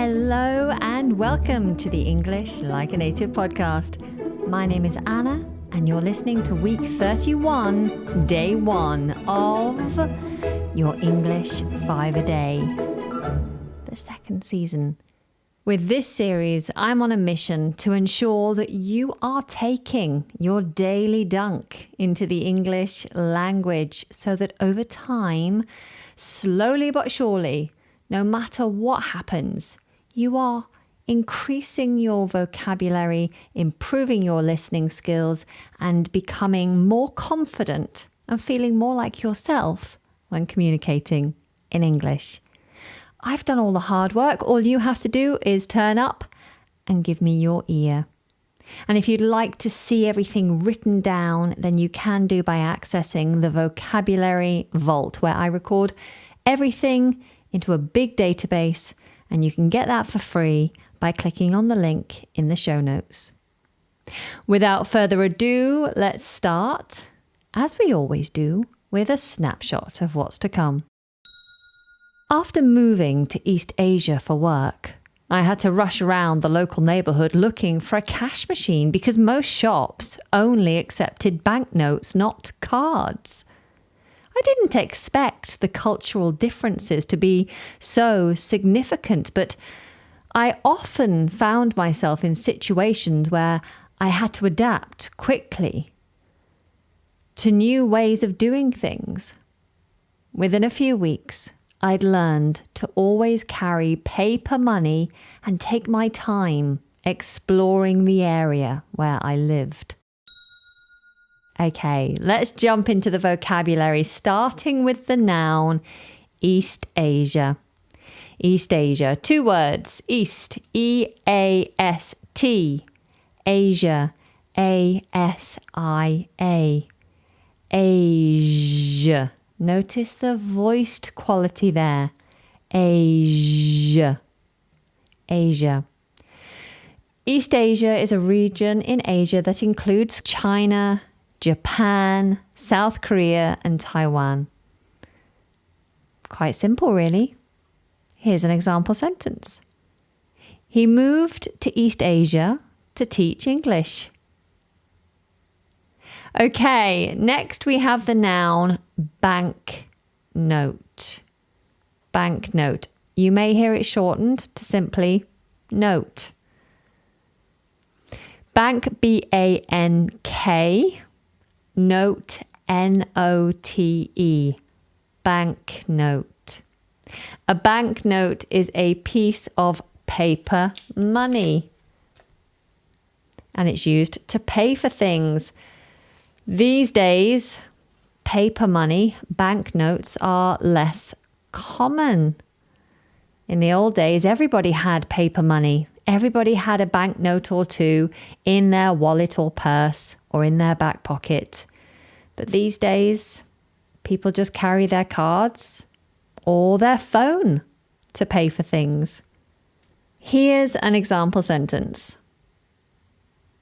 Hello and welcome to the English Like a Native podcast. My name is Anna and you're listening to week 31, day 1 of your English 5 a day, the second season. With this series, I'm on a mission to ensure that you are taking your daily dunk into the English language so that over time, slowly but surely, no matter what happens, you are increasing your vocabulary, improving your listening skills, and becoming more confident and feeling more like yourself when communicating in English. I've done all the hard work. All you have to do is turn up and give me your ear. And if you'd like to see everything written down, then you can do by accessing the vocabulary vault, where I record everything into a big database, and you can get that for free by clicking on the link in the show notes. Without further ado, let's start, as we always do, with a snapshot of what's to come. After moving to East Asia for work, I had to rush around the local neighbourhood looking for a cash machine because most shops only accepted banknotes, not cards. I didn't expect the cultural differences to be so significant, but I often found myself in situations where I had to adapt quickly to new ways of doing things. Within a few weeks, I'd learned to always carry paper money and take my time exploring the area where I lived. Okay, let's jump into the vocabulary, starting with the noun East Asia. East Asia, 2 words, East, E-A-S-T, Asia, A-S-I-A, Asia. Notice the voiced quality there, Asia, Asia. East Asia is a region in Asia that includes China, Japan, South Korea, and Taiwan. Quite simple, really. Here's an example sentence. He moved to East Asia to teach English. Okay, next we have the noun banknote. Banknote. You may hear it shortened to simply note. Bank, B-A-N-K. Note, N-O-T-E, banknote. A banknote is a piece of paper money, and it's used to pay for things. These days, paper money, banknotes, are less common. In the old days, everybody had paper money. Everybody had a banknote or two in their wallet or purse or in their back pocket. But these days, people just carry their cards or their phone to pay for things. Here's an example sentence.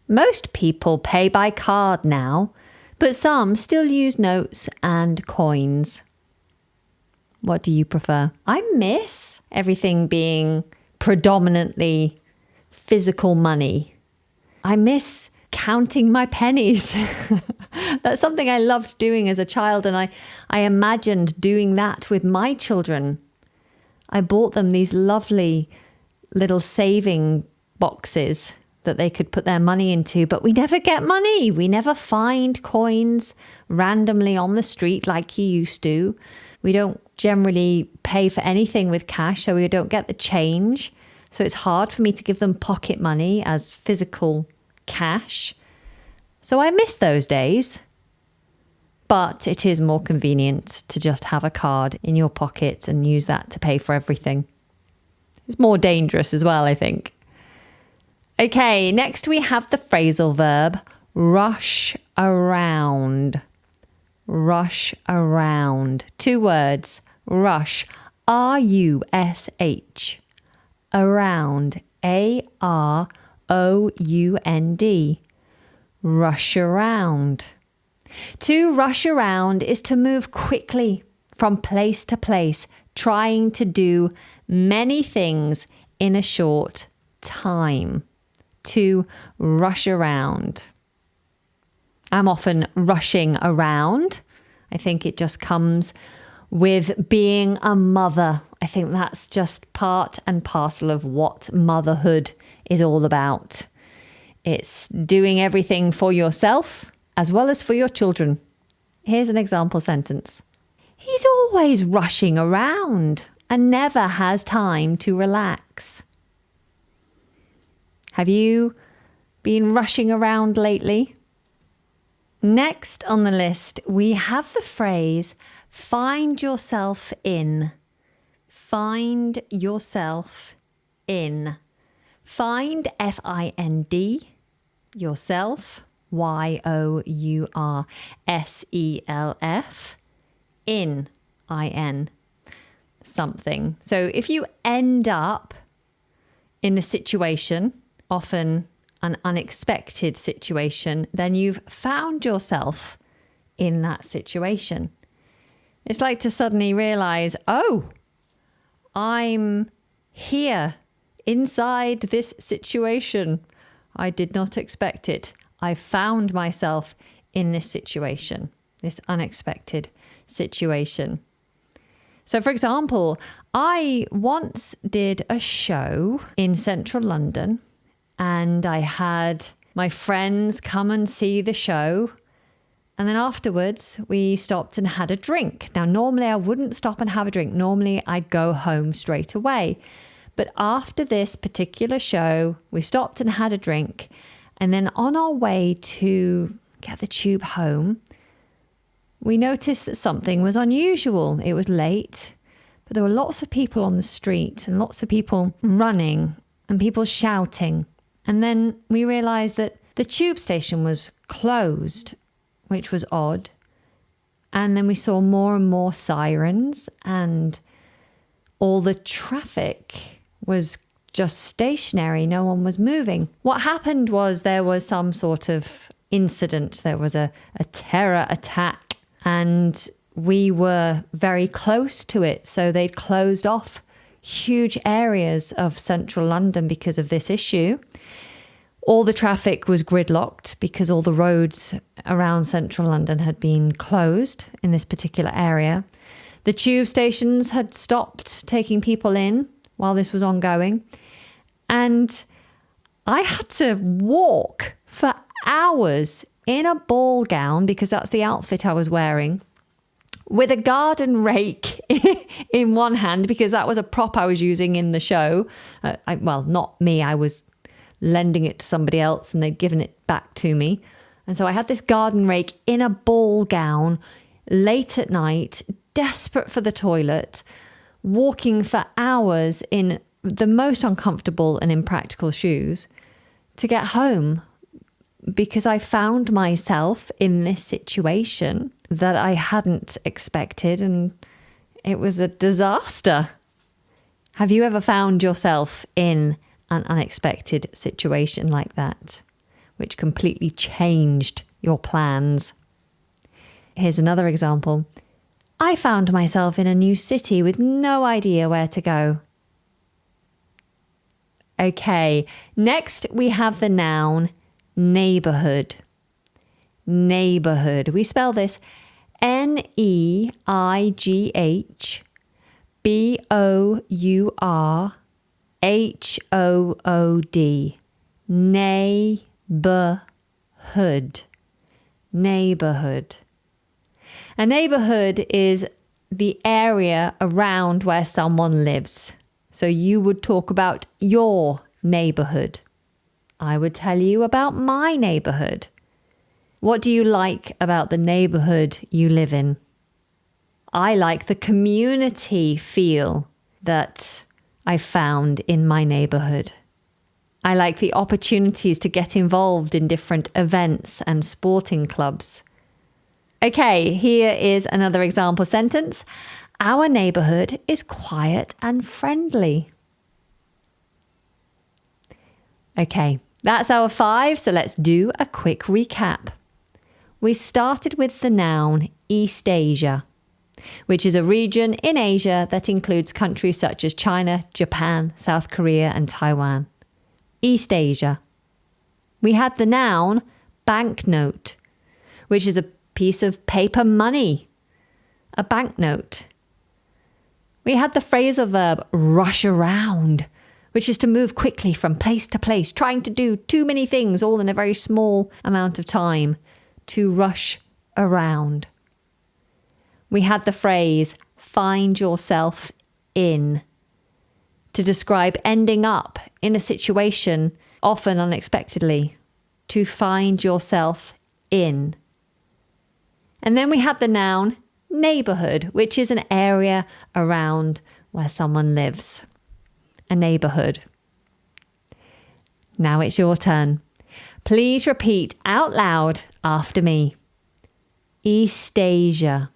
Most people pay by card now, but some still use notes and coins. What do you prefer? I miss everything being predominantly physical money. I miss counting my pennies. That's something I loved doing as a child, and I imagined doing that with my children. I bought them these lovely little saving boxes that they could put their money into, but we never get money. We never find coins randomly on the street like you used to. We don't generally pay for anything with cash, so we don't get the change. So it's hard for me to give them pocket money as physical cash. So I miss those days. But it is more convenient to just have a card in your pocket and use that to pay for everything. It's more dangerous as well, I think. Okay, next we have the phrasal verb rush around. Rush around. 2 words. Rush. R-U-S-H. Around. A-R-O-U-N-D. Rush around. To rush around is to move quickly from place to place, trying to do many things in a short time. To rush around. I'm often rushing around. I think it just comes with being a mother. I think that's just part and parcel of what motherhood is all about. It's doing everything for yourself as well as for your children. Here's an example sentence. He's always rushing around and never has time to relax. Have you been rushing around lately? Next on the list, we have the phrase, find yourself in. Find yourself in. Find, F-I-N-D, yourself, Y-O-U-R-S-E-L-F, in, I-N, something. So if you end up in a situation, often an unexpected situation, then you've found yourself in that situation. It's like to suddenly realize, oh, I'm here inside this situation. I did not expect it. I found myself in this situation, this unexpected situation. So, for example, I once did a show in central London, and I had my friends come and see the show. And then afterwards, we stopped and had a drink. Now, normally I wouldn't stop and have a drink. Normally I'd go home straight away. But after this particular show, we stopped and had a drink. And then on our way to get the tube home, we noticed that something was unusual. It was late, but there were lots of people on the street and lots of people running and people shouting. And then we realized that the tube station was closed, which was odd. And then we saw more and more sirens, and all the traffic was just stationary. No one was moving. What happened was there was some sort of incident. There was a terror attack, and we were very close to it. So they'd closed off huge areas of central London because of this issue. All the traffic was gridlocked because all the roads around central London had been closed in this particular area. The tube stations had stopped taking people in while this was ongoing. And I had to walk for hours in a ball gown, because that's the outfit I was wearing, with a garden rake in one hand, because that was a prop I was using in the show. Well, not me, I was lending it to somebody else and they'd given it back to me. And so I had this garden rake in a ball gown, late at night, desperate for the toilet, walking for hours in the most uncomfortable and impractical shoes to get home, because I found myself in this situation that I hadn't expected, and it was a disaster. Have you ever found yourself in an unexpected situation like that, which completely changed your plans? Here's another example. I found myself in a new city with no idea where to go. Okay, next we have the noun neighbourhood. Neighbourhood. We spell this N-E-I-G-H-B-O-U-R-H-O-O-D. Neighbourhood. Neighbourhood. A neighbourhood is the area around where someone lives. So you would talk about your neighbourhood. I would tell you about my neighbourhood. What do you like about the neighbourhood you live in? I like the community feel that I found in my neighbourhood. I like the opportunities to get involved in different events and sporting clubs. Okay, here is another example sentence. Our neighbourhood is quiet and friendly. Okay, that's our 5, so let's do a quick recap. We started with the noun East Asia. which is a region in Asia that includes countries such as China, Japan, South Korea, and Taiwan. East Asia. We had the noun banknote, which is a piece of paper money. A banknote. We had the phrasal verb rush around, which is to move quickly from place to place, trying to do too many things all in a very small amount of time. To rush around. We had the phrase find yourself in, to describe ending up in a situation, often unexpectedly. To find yourself in. And then we had the noun neighbourhood, which is an area around where someone lives. A neighbourhood. Now it's your turn. Please repeat out loud after me. East Asia.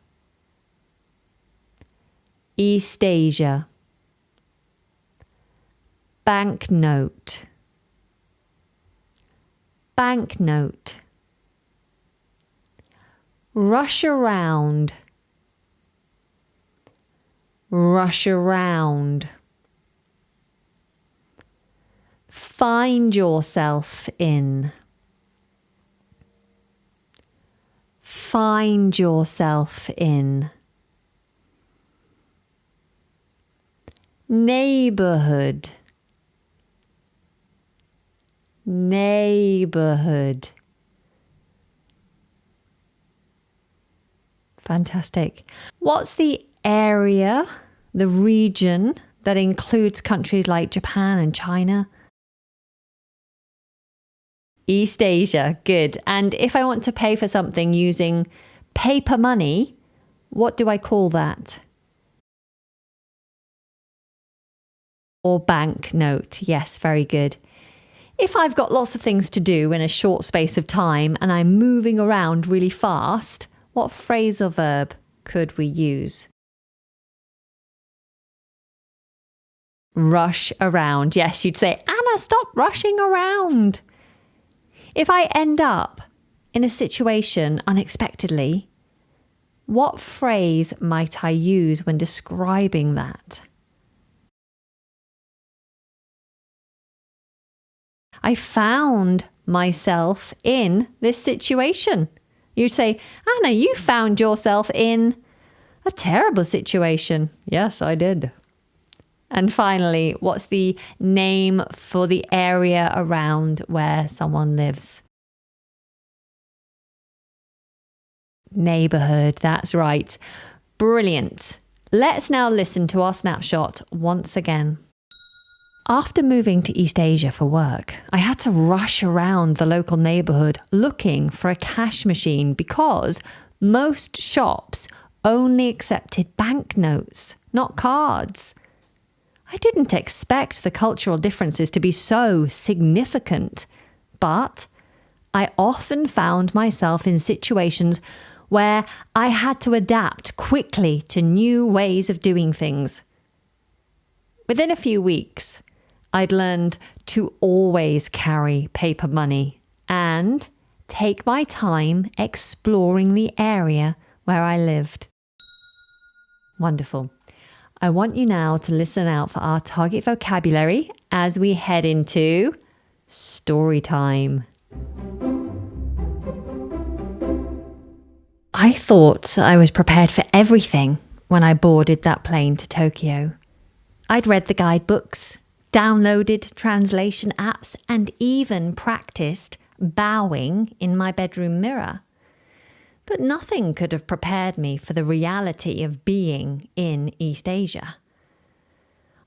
East Asia. Banknote. Banknote. Rush around. Rush around. Find yourself in. Find yourself in. Neighborhood. Neighborhood. Fantastic. What's the area, the region that includes countries like Japan and China? East Asia, good. And if I want to pay for something using paper money, what do I call that? Or banknote. Yes, very good. If I've got lots of things to do in a short space of time and I'm moving around really fast, what phrasal verb could we use? Rush around. Yes, you'd say, Anna, stop rushing around. If I end up in a situation unexpectedly, what phrase might I use when describing that? I found myself in this situation. You'd say, Anna, you found yourself in a terrible situation. Yes, I did. And finally, what's the name for the area around where someone lives? Neighborhood, that's right. Brilliant. Let's now listen to our snapshot once again. After moving to East Asia for work, I had to rush around the local neighborhood looking for a cash machine because most shops only accepted banknotes, not cards. I didn't expect the cultural differences to be so significant, but I often found myself in situations where I had to adapt quickly to new ways of doing things. Within a few weeks, I'd learned to always carry paper money and take my time exploring the area where I lived. Wonderful. I want you now to listen out for our target vocabulary as we head into story time. I thought I was prepared for everything when I boarded that plane to Tokyo. I'd read the guidebooks, downloaded translation apps, and even practiced bowing in my bedroom mirror. But nothing could have prepared me for the reality of being in East Asia.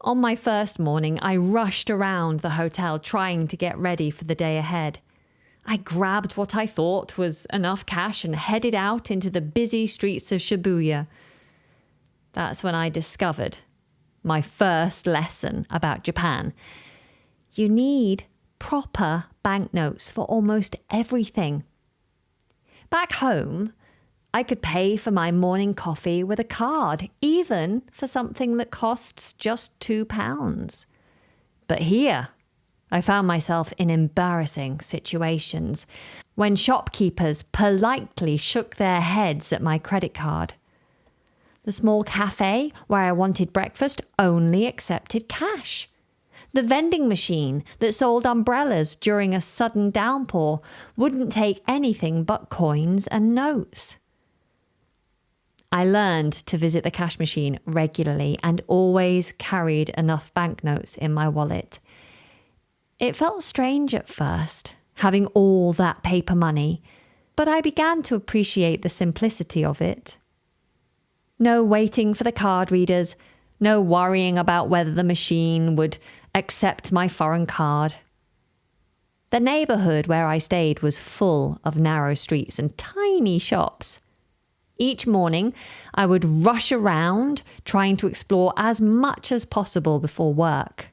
On my first morning, I rushed around the hotel trying to get ready for the day ahead. I grabbed what I thought was enough cash and headed out into the busy streets of Shibuya. That's when I discovered my first lesson about Japan. You need proper banknotes for almost everything. Back home, I could pay for my morning coffee with a card, even for something that costs just £2. But here, I found myself in embarrassing situations when shopkeepers politely shook their heads at my credit card. The small cafe where I wanted breakfast only accepted cash. The vending machine that sold umbrellas during a sudden downpour wouldn't take anything but coins and notes. I learned to visit the cash machine regularly and always carried enough banknotes in my wallet. It felt strange at first, having all that paper money, but I began to appreciate the simplicity of it. No waiting for the card readers, no worrying about whether the machine would accept my foreign card. The neighbourhood where I stayed was full of narrow streets and tiny shops. Each morning, I would rush around, trying to explore as much as possible before work.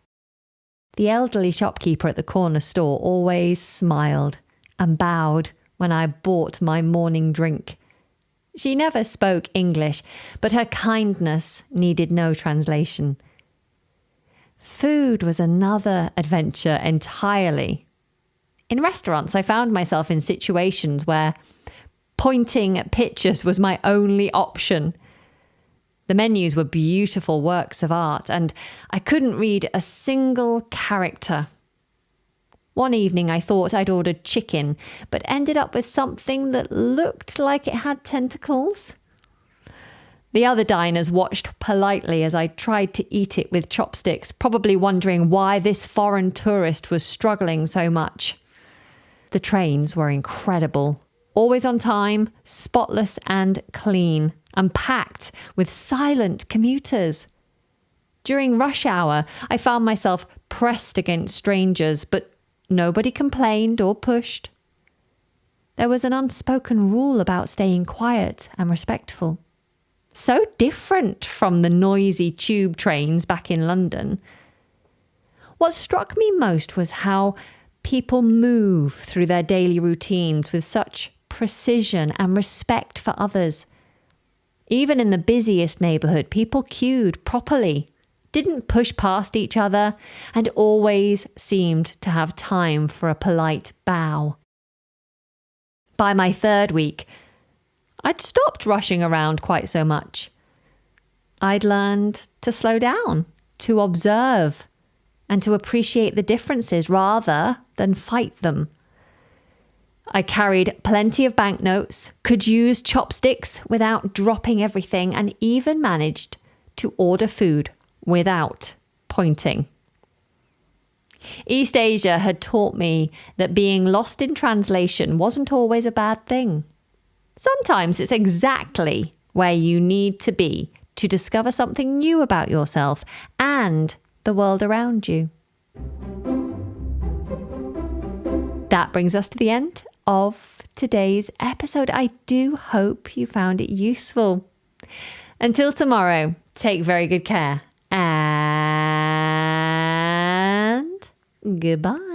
The elderly shopkeeper at the corner store always smiled and bowed when I bought my morning drink. She never spoke English, but her kindness needed no translation. Food was another adventure entirely. In restaurants, I found myself in situations where pointing at pictures was my only option. The menus were beautiful works of art, and I couldn't read a single character. One evening I thought I'd ordered chicken, but ended up with something that looked like it had tentacles. The other diners watched politely as I tried to eat it with chopsticks, probably wondering why this foreign tourist was struggling so much. The trains were incredible. Always on time, spotless and clean, and packed with silent commuters. During rush hour, I found myself pressed against strangers, but nobody complained or pushed. There was an unspoken rule about staying quiet and respectful. So different from the noisy tube trains back in London. What struck me most was how people move through their daily routines with such precision and respect for others. Even in the busiest neighbourhood, people queued properly, didn't push past each other, and always seemed to have time for a polite bow. By my third week, I'd stopped rushing around quite so much. I'd learned to slow down, to observe, and to appreciate the differences rather than fight them. I carried plenty of banknotes, could use chopsticks without dropping everything, and even managed to order food without pointing. East Asia had taught me that being lost in translation wasn't always a bad thing. Sometimes it's exactly where you need to be to discover something new about yourself and the world around you. That brings us to the end of today's episode. I do hope you found it useful. Until tomorrow, take very good care and goodbye.